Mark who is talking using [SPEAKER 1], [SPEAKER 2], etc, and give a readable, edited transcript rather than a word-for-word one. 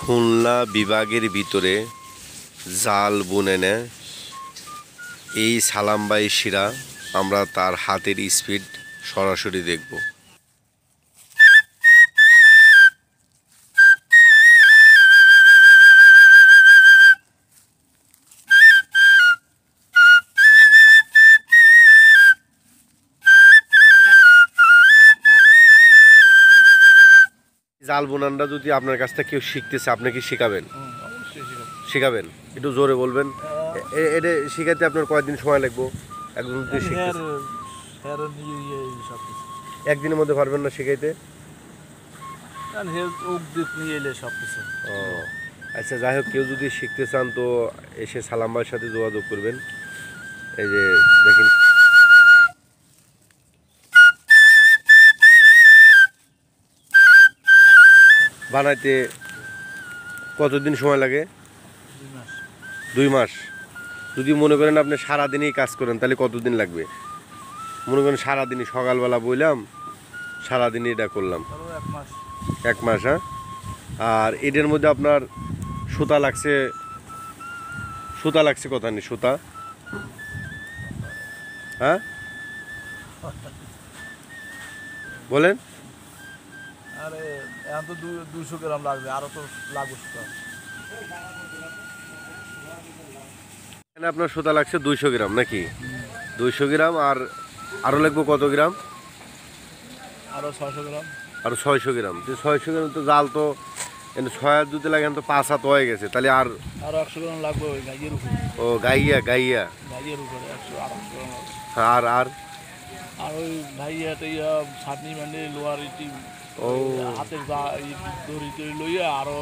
[SPEAKER 1] খুলনা বিভাগের ভিতরে জাল বুনে নেয় এই সালামবাই শিরা। আমরা তার হাতের স্পিড সরাসরি দেখব। জাল বোনানটা যদি আপনার কাছ থেকে কেউ শিখতেছে, আপনি কি শিখাবেন? শিখাবেন, একটু জোরে বলবেন। এটা শিখাতে আপনার কয়েকদিন সময় লাগবে? একদম যদি শিখতেছে একদিনের মধ্যে পারবেন না শিখাইতে? ও আচ্ছা, যাই হোক, কেউ যদি শিখতে চান তো এসে সালাম ভাইয়ের সাথে যোগাযোগ করবেন। এই যে দেখেন, বানাইতে কতদিন সময় লাগে? 2 মাস। যদি মনে করেন আপনি সারাদিনই কাজ করেন তাহলে কতদিন লাগবে? মনে করেন সারাদিনই, সকালবেলা বললাম সারাদিনই এটা করলাম, 1 মাস। হ্যাঁ, আর এটার মধ্যে আপনার সুতা লাগছে কথা নেই সুতা? হ্যাঁ বলেন।
[SPEAKER 2] আরে এখন তো 200 গ্রাম লাগবে, আরো তো লাগবে সুতা।
[SPEAKER 1] এখানে আপনার সুতা লাগছে 200 গ্রাম নাকি? 200 গ্রাম। আর আরও লাগবে কত গ্রাম?
[SPEAKER 2] আরো 600 গ্রাম।
[SPEAKER 1] আরও 600 গ্রাম। 600 গ্রাম তো জাল তো 6 হাত যদি লাগে তো 5 হাত হয়ে গেছে, তাহলে আর
[SPEAKER 2] 100 গ্রাম লাগবে ওই গাইয়ের উপরে।
[SPEAKER 1] ও গাইয়া
[SPEAKER 2] গাইয়ের উপরে 100 আর 100 গ্রাম লাগবে।
[SPEAKER 1] আর আর
[SPEAKER 2] আর ওই ভাইয়াতে ছাটনি মানে লোয়ার ইটি
[SPEAKER 1] ও
[SPEAKER 2] হাতের দড়ি লইয়া আরো